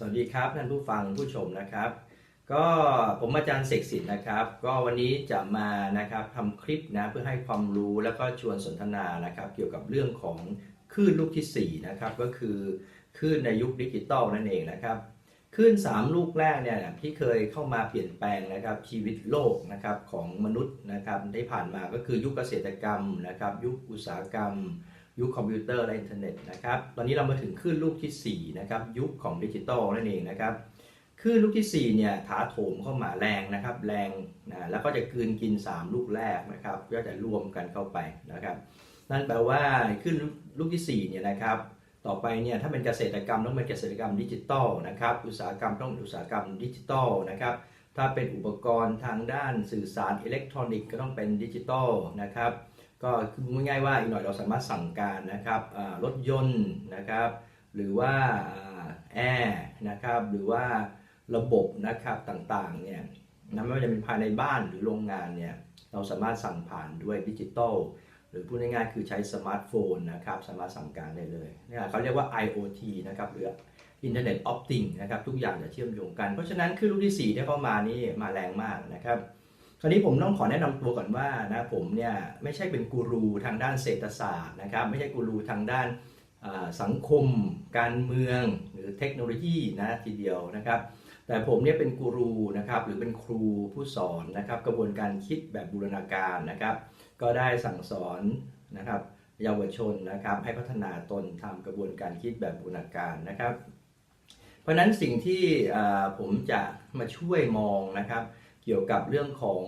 สวัสดีครับท่านผู้ฟังผู้ชมนะครับก็ผมอาจารย์เสกสิทธิ์นะครับก็วันนี้จะมานะครับทำคลิปนะเพื่อให้ความรู้แล้วก็ชวนสนทนานะครับเกี่ยวกับเรื่องของคลื่นลูกที่4นะครับก็คือคลื่นในยุคดิจิตอลนั่นเองนะครับคลื่น3ลูกแรกเนี่ยที่เคยเข้ามาเปลี่ยนแปลงนะครับชีวิตโลกนะครับของมนุษย์นะครับได้ผ่านมาก็คือยุคเกษตรกรรมนะครับยุคอุตสาหกรรมยุคคอมพิวเตอร์และอินเทอร์เน็ตนะครับตอนนี้เรามาถึงคลื่นลูกที่4นะครับยุคของดิจิตอลนั่นเองนะครับคลื่นลูกที่4เนี่ยถาโถมเข้ามาแรงนะครับแรงนะแล้วก็จะกลืนกิน3ลูกแรกนะครับก็จะรวมกันเข้าไปนะครับนั่นแปลว่าคลื่นลูกที่4เนี่ยนะครับต่อไปเนี่ยถ้าเป็นเกษตรกรรมต้องเป็นเกษตรกรรมดิจิตอลนะครับอุตสาหกรรมต้องอุตสาหกรรมดิจิตอลนะครับถ้าเป็นอุปกรณ์ทางด้านสื่อสารอิเล็กทรอนิกส์ก็ต้องเป็นดิจิตอลนะครับก็คือง่ายๆว่าอีกหน่อยเราสามารถสั่งการนะครับรถยนต์นะครับหรือว่าแอร์นะครับหรือว่าระบบนะครับต่างๆเนี่ยไม่ว่าจะเป็นภายในบ้านหรือโรงงานเนี่ยเราสามารถสั่งผ่านด้วยดิจิตอลหรือพูดง่ายๆคือใช้สมาร์ทโฟนนะครับสามารถสั่งการได้เลยนี่เขาเรียกว่า IoT นะครับหรือ Internet of Things นะครับทุกอย่างจะเชื่อมโยงกันเพราะฉะนั้นคือลูกที่4ที่เข้ามานี่มาแรงมากนะครับคราวนี้ผมต้องขอแนะนำตัวก่อนว่านะผมเนี่ยไม่ใช่เป็นกูรูทางด้านเศรษฐศาสตร์นะครับไม่ใช่กูรูทางด้านสังคมการเมืองหรือเทคโนโลยีนะทีเดียวนะครับแต่ผมเนี่ยเป็นกูรูนะครับหรือเป็นครูผู้สอนนะครับกระบวนการคิดแบบบูรณาการนะครับก็ได้สั่งสอนนะครับเยาวชนนะครับให้พัฒนาตนทำกระบวนการคิดแบบบูรณาการนะครับเพราะฉะนั้นสิ่งที่ผมจะมาช่วยมองนะครับเกี่ยวกับเรื่องของ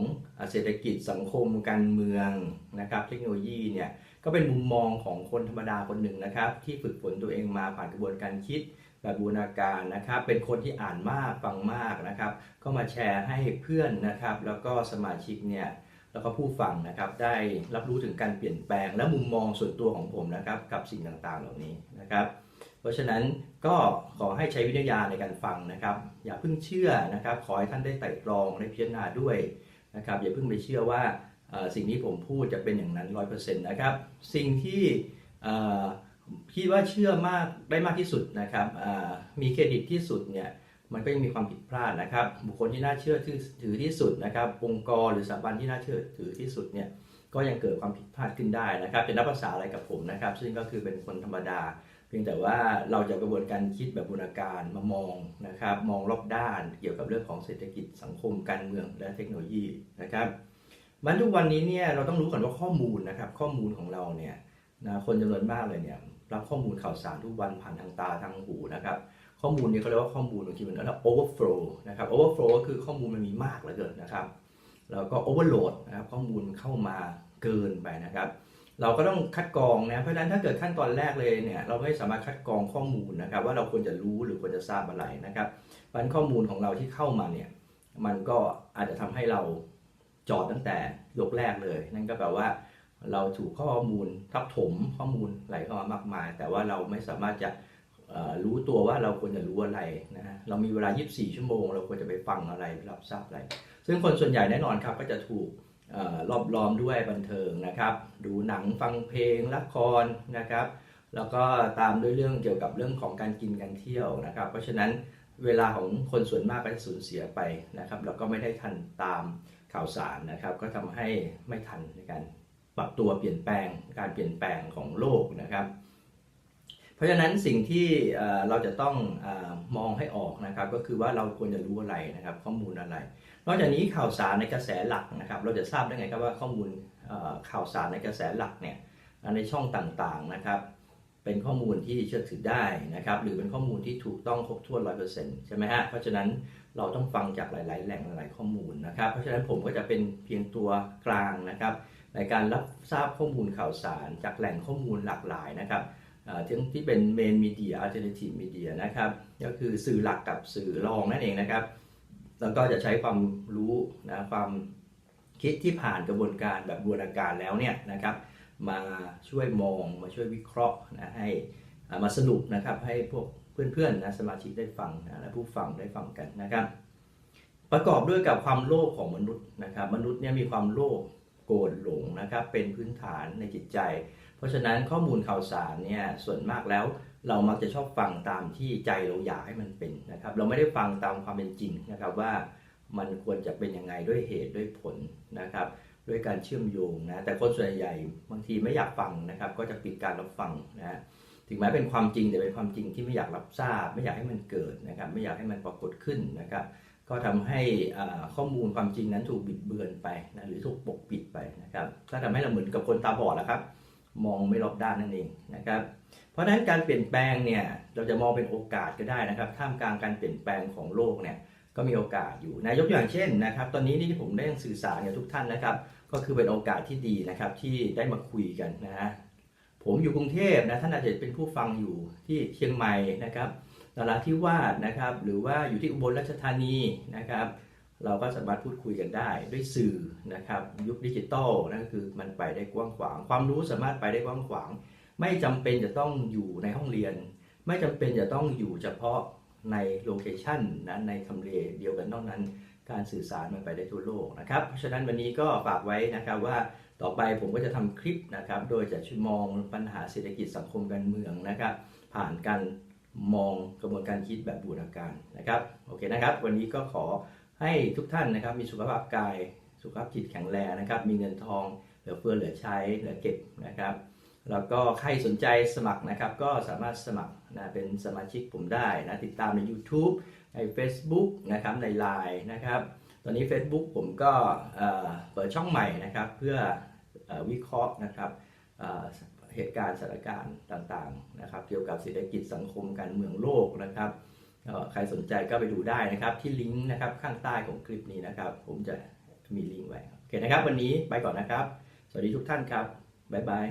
เศรษฐกิจสังคมการเมืองนะครับเทคโนโลยีเนี่ยก็เป็นมุมมองของคนธรรมดาคนหนึ่งนะครับที่ฝึกฝนตัวเองมาผ่านกระบวนการคิดแบบบูรณาการนะครับเป็นคนที่อ่านมากฟังมากนะครับก็มาแชร์ให้เพื่อนนะครับแล้วก็สมาชิกเนี่ยแล้วก็ผู้ฟังนะครับได้รับรู้ถึงการเปลี่ยนแปลงและมุมมองส่วนตัวของผมนะครับกับสิ่งต่างๆเหล่านี้นะครับเพราะฉะนั้นก็ขอให้ใช้วิทยาในการฟังนะครับอย่าเพิ่งเชื่อนะครับขอให้ท่านได้ไตร่ตรองได้พิจารณาด้วยนะครับอย่าเพิ่งไปเชื่อว่าสิ่งที่ผมพูดจะเป็นอย่างนั้น 100% นะครับสิ่งที่คิดว่าเชื่อมากได้มากที่สุดนะครับมีเครดิตที่สุดเนี่ยมันก็ยังมีความผิดพลาดนะครับบุคคลที่น่าเชื่อถือที่สุดนะครับองค์กรหรือสถาบันที่น่าเชื่อถือที่สุดเนี่ยก็ยังเกิดความผิดพลาดขึ้นได้นะครับจะนับภาษาอะไรกับผมนะครับซึ่งก็คือเป็นคนธรรมดาเพียงแต่ว่าเราจะกระบวนการคิดแบบบูรณาการมามองนะครับมองรอบด้านเกี่ยวกับเรื่องของเศรษฐกิจสังคมการเมืองและเทคโนโลยีนะครับมันทุกวันนี้เนี่ยเราต้องรู้ก่อนว่าข้อมูลนะครับข้อมูลของเราเนี่ยนะคนจำนวนมากเลยเนี่ยรับข้อมูลข่าวสารทุกวันผ่านทางตาทางหูนะครับข้อมูลนี้เขาเรียกว่าข้อมูลบางทีมันเรียกว่า overflow นะครับ overflow ก็คือข้อมูลมันมีมากเหลือเกินนะครับแล้วก็ overload นะครับข้อมูลเข้ามาเกินไปนะครับเราก็ต้องคัดกรองนะเพราะฉะนั้นถ้าเกิดขั้นตอนแรกเลยเนี่ยเราไม่สามารถคัดกรองข้อมูลนะครับว่าเราควรจะรู้หรือควรจะทราบอะไรนะครับเพราะฉะนั้นข้อมูลของเราที่เข้ามาเนี่ยมันก็อาจจะทำให้เราจอดตั้งแต่ยกแรกเลยนั่นก็แปลว่าเราถูกข้อมูลทับถมข้อมูลไหลเข้ามามากมายแต่ว่าเราไม่สามารถจะรู้ตัวว่าเราควรจะรู้อะไรนะเรามีเวลา24ชั่วโมงเราควรจะไปฟังอะไรรับทราบอะไรซึ่งคนส่วนใหญ่แน่นอนครับก็จะถูกรอบล้อมด้วยบันเทิงนะครับดูหนังฟังเพลงละครนะครับแล้วก็ตามด้วยเรื่องเกี่ยวกับเรื่องของการกินการเที่ยวนะครับเพราะฉะนั้นเวลาของคนส่วนมากก็จะสูญเสียไปนะครับแล้วก็ไม่ได้ทันตามข่าวสารนะครับก็ทำให้ไม่ทันในการปรับตัวเปลี่ยนแปลงการเปลี่ยนแปลงของโลกนะครับเพราะฉะนั้นสิ่งที่เราจะต้องมองให้ออกนะครับก็คือว่าเราควรจะรู้อะไรนะครับข้อมูลอะไรนอกจากนี้ข่าวสารในกระแสหลักนะครับเราจะทราบได้ไงครับว่าข้อมูลข่าวสารในกระแสหลักเนี่ยในช่องต่างๆนะครับเป็นข้อมูลที่เชื่อถือได้นะครับหรือเป็นข้อมูลที่ถูกต้องครบถ้วน 100% ใช่ไหมฮะเพราะฉะนั้นเราต้องฟังจากหลายๆแหล่งหลายๆข้อมูลนะครับเพราะฉะนั้นผมก็จะเป็นเพียงตัวกลางนะครับในการรับทราบข้อมูลข่าวสารจากแหล่งข้อมูลหลากหลายนะครับที่เป็นเมนมีเดียอัลเทอร์เนทีฟมีเดียนะครับก็คือสื่อหลักกับสื่อรองนั่นเองนะครับแล้วก็จะใช้ความรู้นะความคิดที่ผ่านกระบวนการแบบบูรณาการแล้วเนี่ยนะครับมาช่วยมองมาช่วยวิเคราะห์นะให้มาสรุปนะครับให้พวกเพื่อนๆนะสมาชิกได้ฟังนะและผู้ฟังได้ฟังกันนะครับประกอบด้วยกับความโลภของมนุษย์นะครับมนุษย์เนี่ยมีความโลภโกรธหลงนะครับเป็นพื้นฐานในจิตใจเพราะฉะนั้นข้อมูลข่าวสารเนี่ยส่วนมากแล้ว เรามักจะชอบฟังตามที่ใจเราอยากให้มันเป็นนะครับเราไม่ได้ฟังตามความเป็นจริงนะครับว่ามันควรจะเป็นยังไงด้วยเหตุด้วยผลนะครับด้วยการเชื่อมโยงนะแต่คนส่วนใหญ่บางทีไม่อยากฟังนะครับก็จะปิดการรับฟังนะถึงแม้เป็นความจริงแต่เป็นความจริงที่ไม่อยากรับทราบไม่อยากให้มันเกิดนะครับไม่อยากให้มันปรากฏขึ้นนะครับก็ทำให้ข้อมูลความจริงนั้นถูกบิดเบือนไปนะหรือถูกปกปิดไปนะครับก็ทำให้เราเหมือนกับคนตาบอดแหละครับมองไม่รอบด้านนั่นเองนะครับเพราะฉะนั้นการเปลี่ยนแปลงเนี่ยเราจะมองเป็นโอกาสก็ได้นะครับท่ามกลางการเปลี่ยนแปลงของโลกเนี่ยก็มีโอกาสอยู่นะยกตัวอย่างเช่นนะครับตอนนี้ที่ผมได้สื่อสารกับทุกท่านนะครับก็คือเป็นโอกาสที่ดีนะครับที่ได้มาคุยกันนะฮะผมอยู่กรุงเทพนะท่านอาจจะเป็นผู้ฟังอยู่ที่เชียงใหม่นะครับนราธิวาสนะครับหรือว่าอยู่ที่อุบลราชธานีนะครับเราก็สามารถพูดคุยกันได้ด้วยสื่อนะครับยุคดิจิตอลนั่นคือมันไปได้กว้างขวางความรู้สามารถไปได้กว้างขวางไม่จำเป็นจะต้องอยู่ในห้องเรียนไม่จำเป็นจะต้องอยู่เฉพาะในโลเคชันนะในทำเลเดียวกันเท่านั้นการสื่อสารมันไปได้ทั่วโลกนะครับเพราะฉะนั้นวันนี้ก็ฝากไว้นะครับว่าต่อไปผมก็จะทำคลิปนะครับโดยจะมองปัญหาเศรษฐกิจสังคมการเมืองนะครับผ่านการมองกระบวนการคิดแบบบูรณาการนะครับโอเคนะครับวันนี้ก็ขอให้ทุกท่านนะครับมีสุขภาพกายสุขภาพจิตแข็งแรงนะครับมีเงินทองเหลือเฟือเหลือใช้เหลือเก็บนะครับแล้วก็ใครสนใจสมัครนะครับก็สามารถสมัครนะเป็นสมาชิกผมได้นะติดตามใน YouTube ใน Facebook นะครับใน LINE นะครับตอนนี้ Facebook ผมก็เปิดช่องใหม่นะครับเพื่อวิเคราะห์นะครับเหตุการณ์สถานการณ์ต่างๆนะครับเกี่ยวกับเศรษฐกิจสังคมการเมืองโลกนะครับใครสนใจก็ไปดูได้นะครับที่ลิงก์นะครับข้างใต้ของคลิปนี้นะครับผมจะมีลิงก์ไว้โอเคนะครับวันนี้ไปก่อนนะครับสวัสดีทุกท่านครับบ๊ายบาย